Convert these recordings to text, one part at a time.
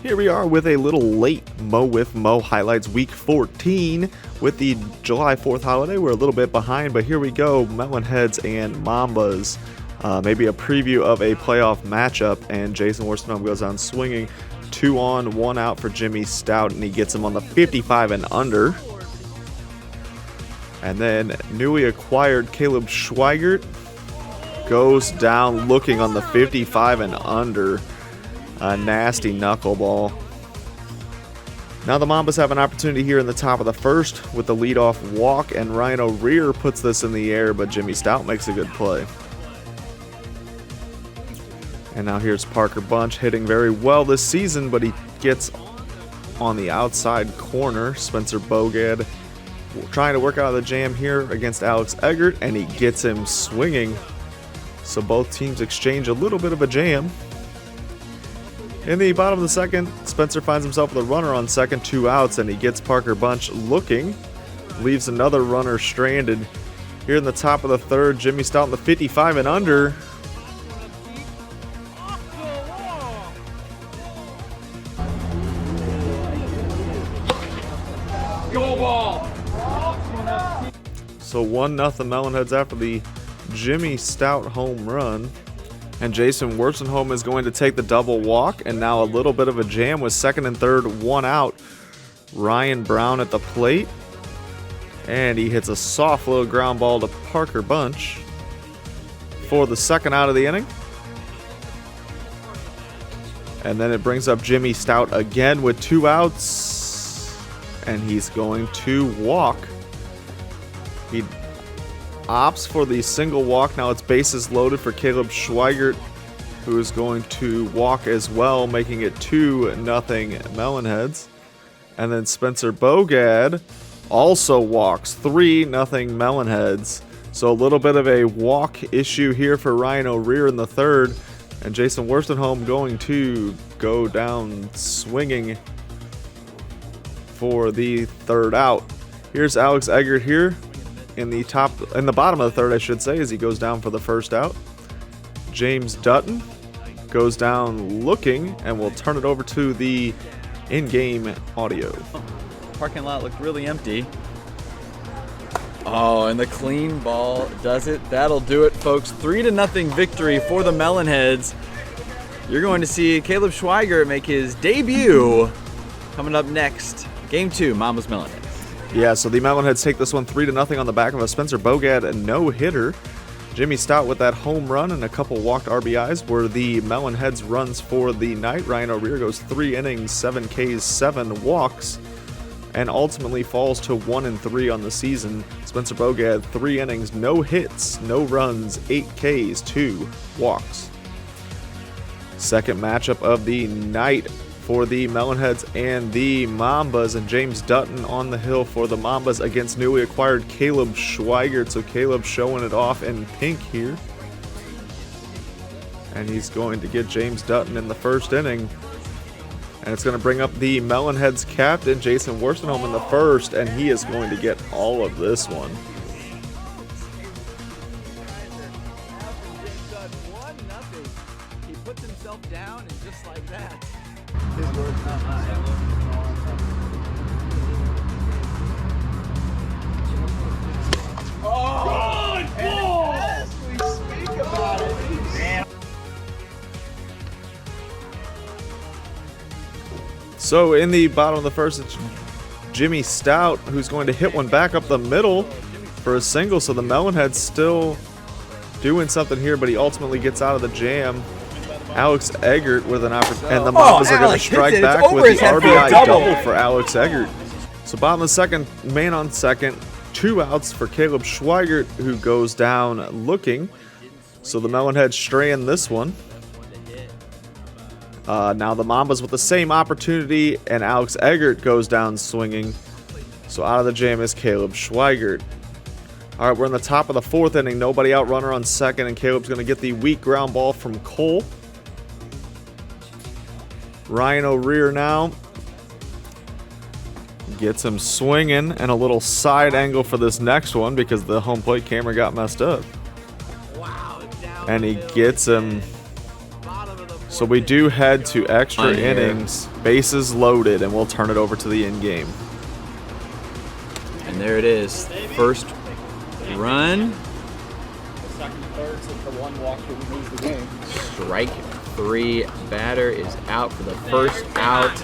Here we are with a little late Mo Wiff Mo highlights week 14 with the July 4th holiday. We're a little bit behind, but here we go. Melonheads and Mambas. Maybe a preview of a playoff matchup, and Jason Worsdenham goes on swinging. 2 on, 1 out for Jimmy Stout, and he gets him on the 55 and under. And then newly acquired Caleb Schweigert goes down looking on the 55 and under. A nasty knuckleball. Now the Mambas have an opportunity here in the top of the first with the leadoff walk, and Ryan O'Rear puts this in the air, but Jimmy Stout makes a good play. And now here's Parker Bunch hitting very well this season, but he gets on the outside corner. Spencer Bogad trying to work out of the jam here against Alex Eggert, and he gets him swinging. So both teams exchange a little bit of a jam. In the bottom of the second, Spencer finds himself with a runner on second, 2 outs, and he gets Parker Bunch looking. Leaves another runner stranded. Here in the top of the third, Jimmy Stout in the 55 and under. Go ball! So 1-0 Melonheads after the Jimmy Stout home run. And Jason Worsdenham is going to take the double walk, and now a little bit of a jam with second and third, 1 out. Ryan Brown at the plate, and he hits a soft little ground ball to Parker Bunch for the second out of the inning. And then it brings up Jimmy Stout again with 2 outs, and he's going to walk. He opts for the single walk. Now it's bases loaded for Caleb Schweigert, who is going to walk as well, making it 2-0 Melonheads. And then Spencer Bogad also walks, 3-0 Melonheads. So a little bit of a walk issue here for Ryan O'Rear in the third, and Jason Worsdenham going to go down swinging for the third out. Here's Alex Eggert here in the bottom of the third, I should say, as he goes down for the first out. James Dutton goes down looking, and we'll turn it over to the in-game audio. Parking lot looked really empty. Oh, and the clean ball does it. That'll do it, folks. 3-0 victory for the Melonheads. You're going to see Caleb Schweigert make his debut coming up next. Game 2, Mambas Melonheads. Yeah, so the Melonheads take this one 3-0 on the back of a Spencer Bogad no-hitter. Jimmy Stout with that home run and a couple walked RBIs were the Melonheads runs for the night. Ryan O'Rear goes 3 innings, 7 Ks, 7 walks, and ultimately falls to 1-3 on the season. Spencer Bogad, 3 innings, no hits, no runs, 8 Ks, 2 walks. Second matchup of the night for the Melonheads and the Mambas, and James Dutton on the hill for the Mambas against newly acquired Caleb Schweigert. So Caleb showing it off in pink here. And he's going to get James Dutton in the first inning. And it's going to bring up the Melonheads captain, Jason Worsdenham, in the first, and he is going to get all of this one. He puts himself down, and just like that. Good ball! As we speak about it. So in the bottom of the first, it's Jimmy Stout, who's going to hit one back up the middle for a single. So the Melonheads still doing something here, but he ultimately gets out of the jam. Alex Eggert with an opportunity, and the Mambas are going to strike back with the RBI double for Alex Eggert. So bottom of the second, man on second, 2 outs for Caleb Schweigert, who goes down looking. So the Melonheads straying this one. Now the Mambas with the same opportunity, and Alex Eggert goes down swinging. So out of the jam is Caleb Schweigert. All right, we're in the top of the fourth inning. Nobody out, runner on second, and Caleb's going to get the weak ground ball from Cole. Ryan O'Rear now gets him swinging, and a little side angle for this next one because the home plate camera got messed up. And he gets him So we do head to extra On here. innings, bases loaded, and we'll turn it over to the end game. And there it is. First run. The second and third, since the one walk didn't lose the game. Strike 3. Batter is out for the first out.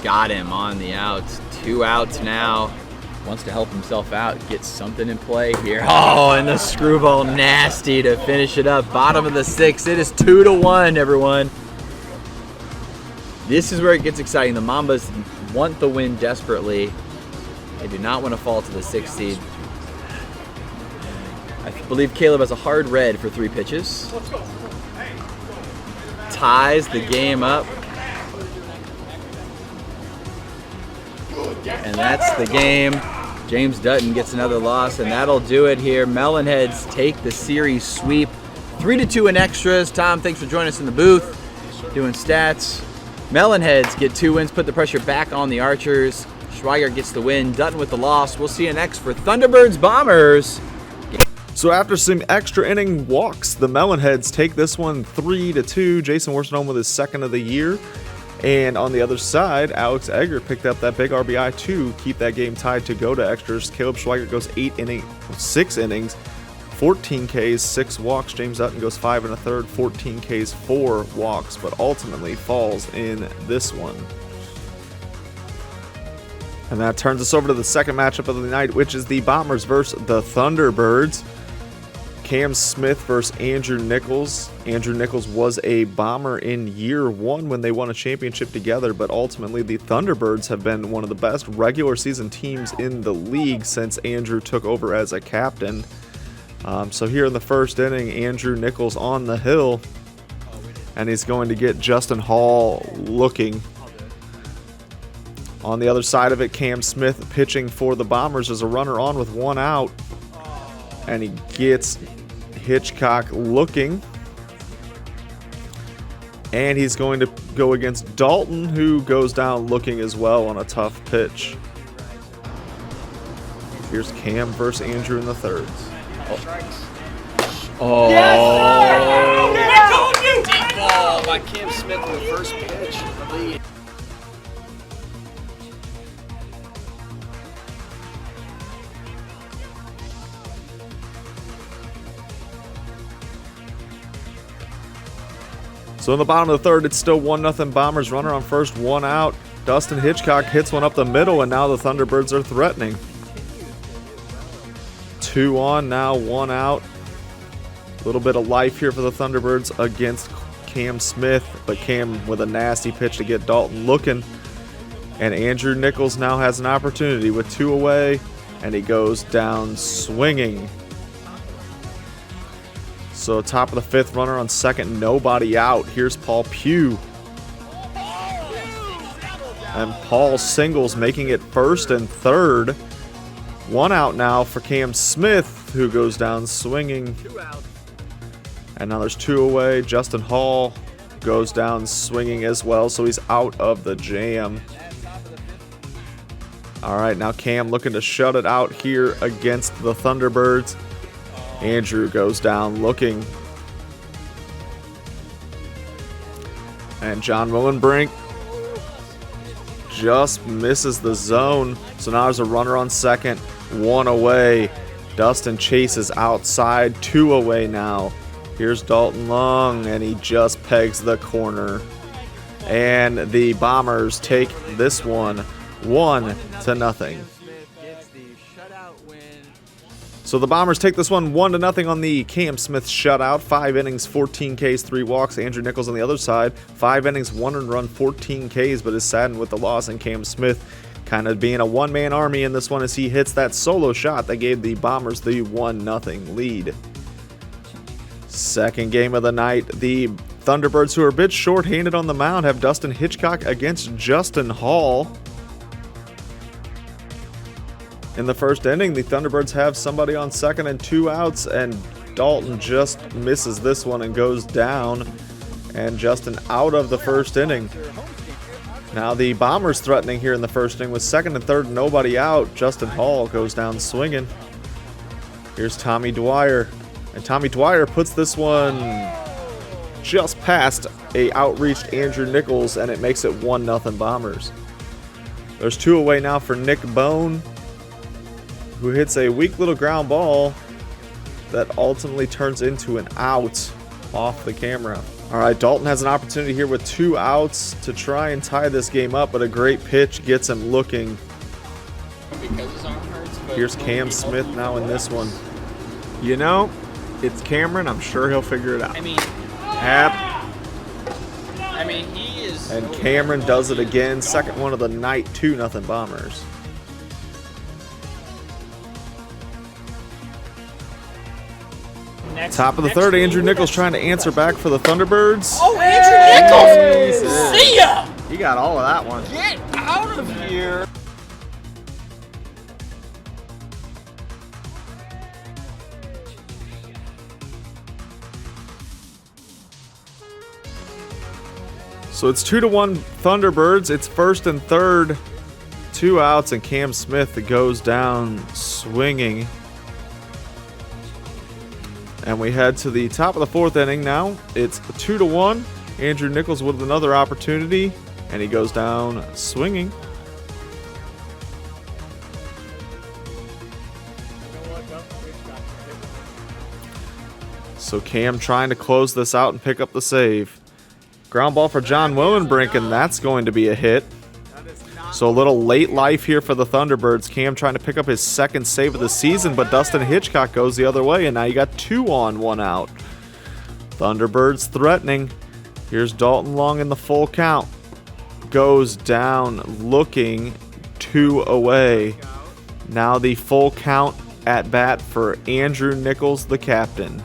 Got him on the outs. 2 outs now. Wants to help himself out. Get something in play here. Oh, and the screwball nasty to finish it up. Bottom of the 6th. It is 2-1, everyone. This is where it gets exciting. The Mambas want the win desperately. They do not want to fall to the 6th seed. I believe Caleb has a hard red for 3 pitches. Ties the game up. And that's the game. James Dutton gets another loss, and that'll do it here. Melonheads take the series sweep. 3-2 in extras. Tom, thanks for joining us in the booth, doing stats. Melonheads get 2 wins, put the pressure back on the Archers. Schweiger gets the win. Dutton with the loss. We'll see you next for Thunderbirds Bombers. So after some extra inning walks, the Melonheads take this one 3-2. Jason Worston with his 2nd of the year. And on the other side, Alex Egger picked up that big RBI to keep that game tied to go to extras. Caleb Schweiger goes 6 innings, 14 Ks, 6 walks. James Dutton goes 5 1/3, 14 Ks, 4 walks, but ultimately falls in this one. And that turns us over to the second matchup of the night, which is the Bombers versus the Thunderbirds. Cam Smith versus Andrew Nichols. Andrew Nichols was a Bomber in year 1 when they won a championship together, but ultimately the Thunderbirds have been one of the best regular season teams in the league since Andrew took over as a captain. So here in the first inning, Andrew Nichols on the hill, and he's going to get Justin Hall looking. On the other side of it, Cam Smith pitching for the Bombers as a runner on with 1 out. And he gets Hitchcock looking. And he's going to go against Dalton, who goes down looking as well on a tough pitch. Here's Cam versus Andrew in the third. Oh. Yes, deep ball by Cam Smith in the first pitch. The lead. So in the bottom of the third, it's still 1-0 Bombers. Runner on first, 1 out. Dustin Hitchcock hits one up the middle, and now the Thunderbirds are threatening. 2 on, now 1 out. A little bit of life here for the Thunderbirds against Cam Smith, but Cam with a nasty pitch to get Dalton looking. And Andrew Nichols now has an opportunity with 2 away, and he goes down swinging. So top of the 5th, runner on second, nobody out. Here's Paul Pugh. And Paul singles, making it first and third. 1 out now for Cam Smith, who goes down swinging. And now there's 2 away. Justin Hall goes down swinging as well, so he's out of the jam. All right, now Cam looking to shut it out here against the Thunderbirds. Andrew goes down looking. And John Willenbrink just misses the zone. So now there's a runner on second, 1 away. Dustin chases outside, 2 away now. Here's Dalton Long, and he just pegs the corner. And the Bombers take this one 1-0. So the Bombers take this one 1-0 on the Cam Smith shutout. 5 innings, 14 Ks, 3 walks. Andrew Nichols on the other side, 5 innings, 1 earned run, 14 Ks, but is saddened with the loss. And Cam Smith kind of being a one-man army in this one as he hits that solo shot that gave the Bombers the 1-0 lead. Second game of the night, the Thunderbirds, who are a bit short-handed on the mound, have Dustin Hitchcock against Justin Hall. In the first inning, the Thunderbirds have somebody on second and 2 outs, and Dalton just misses this one and goes down, and Justin out of the first inning. Now the Bombers threatening here in the first inning with second and third, nobody out. Justin Hall goes down swinging. Here's Tommy Dwyer. And Tommy Dwyer puts this one just past a outreached Andrew Nichols, and it makes it 1-0 Bombers. There's 2 away now for Nick Bone, who hits a weak little ground ball that ultimately turns into an out off the camera. All right, Dalton has an opportunity here with 2 outs to try and tie this game up, but a great pitch gets him looking. Here's Cam Smith now in this one. You know, it's Cameron. I'm sure he'll figure it out. I mean, he is. And Cameron does it again. Second one of the night, 2-0 Bombers. Top of the third, Andrew Nichols trying to answer back for the Thunderbirds. Oh, Andrew Nichols! See ya! He got all of that one. Get out of here! So it's 2-1 Thunderbirds. It's first and third, 2 outs, and Cam Smith goes down swinging. And we head to the top of the 4th inning now. It's 2-1. Andrew Nichols with another opportunity, and he goes down swinging. So Cam trying to close this out and pick up the save. Ground ball for John Willenbrink, and that's going to be a hit. So a little late life here for the Thunderbirds. Cam trying to pick up his 2nd save of the season, but Dustin Hitchcock goes the other way, and now you got 2 on, 1 out. Thunderbirds threatening. Here's Dalton Long in the full count. Goes down looking, 2 away. Now the full count at bat for Andrew Nichols, the captain.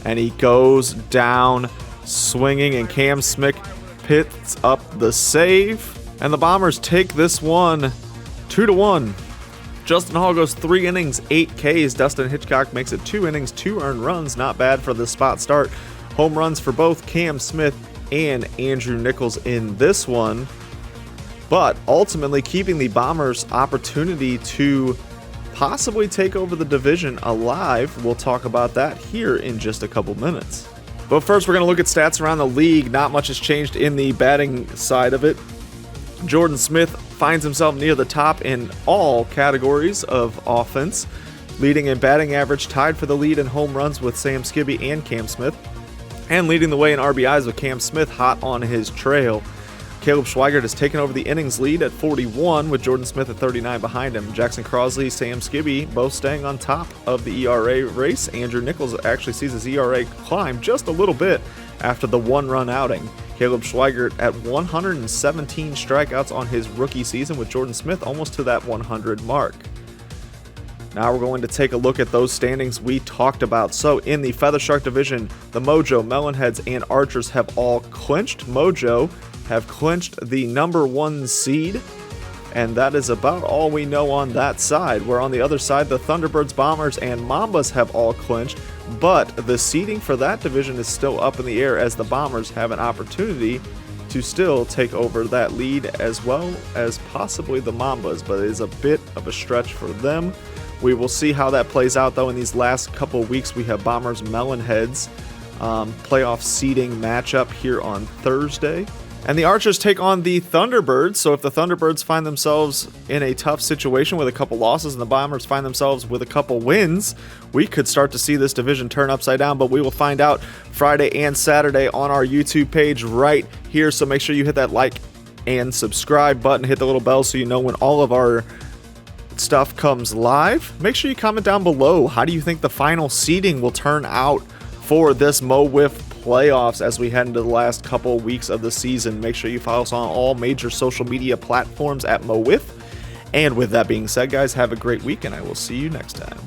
And he goes down swinging, and Cam Smith picks up the save. And the Bombers take this one 2-1. Justin Hall goes 3 innings, 8 Ks. Dustin Hitchcock makes it 2 innings, 2 earned runs. Not bad for the spot start. Home runs for both Cam Smith and Andrew Nichols in this one. But ultimately keeping the Bombers' opportunity to possibly take over the division alive. We'll talk about that here in just a couple minutes. But first, we're going to look at stats around the league. Not much has changed in the batting side of it. Jordan Smith finds himself near the top in all categories of offense, leading in batting average, tied for the lead in home runs with Sam Skibby and Cam Smith, and leading the way in RBIs with Cam Smith hot on his trail. Caleb Schweigert has taken over the innings lead at 41, with Jordan Smith at 39 behind him. Jackson Crosley, Sam Skibby both staying on top of the ERA race. Andrew Nichols actually sees his ERA climb just a little bit after the 1-run outing. Caleb Schweigert at 117 strikeouts on his rookie season, with Jordan Smith almost to that 100 mark. Now we're going to take a look at those standings we talked about. So in the Feather Shark division, the Mojo, Melonheads, and Archers have all clinched. Mojo have clinched the #1 seed, and that is about all we know on that side. Where on the other side, the Thunderbirds, Bombers, and Mambas have all clinched, but the seeding for that division is still up in the air, as the Bombers have an opportunity to still take over that lead, as well as possibly the Mambas, but it is a bit of a stretch for them. We will see how that plays out, though. In these last couple weeks, we have Bombers Melonheads playoff seeding matchup here on Thursday. And the Archers take on the Thunderbirds. So if the Thunderbirds find themselves in a tough situation with a couple losses and the Bombers find themselves with a couple wins, we could start to see this division turn upside down. But we will find out Friday and Saturday on our YouTube page right here. So make sure you hit that like and subscribe button. Hit the little bell so you know when all of our stuff comes live. Make sure you comment down below. How do you think the final seeding will turn out for this Mo Wiff playoffs as we head into the last couple weeks of the season? Make sure you follow us on all major social media platforms at Mo Wiff. And with that being said, guys, have a great week, and I will see you next time.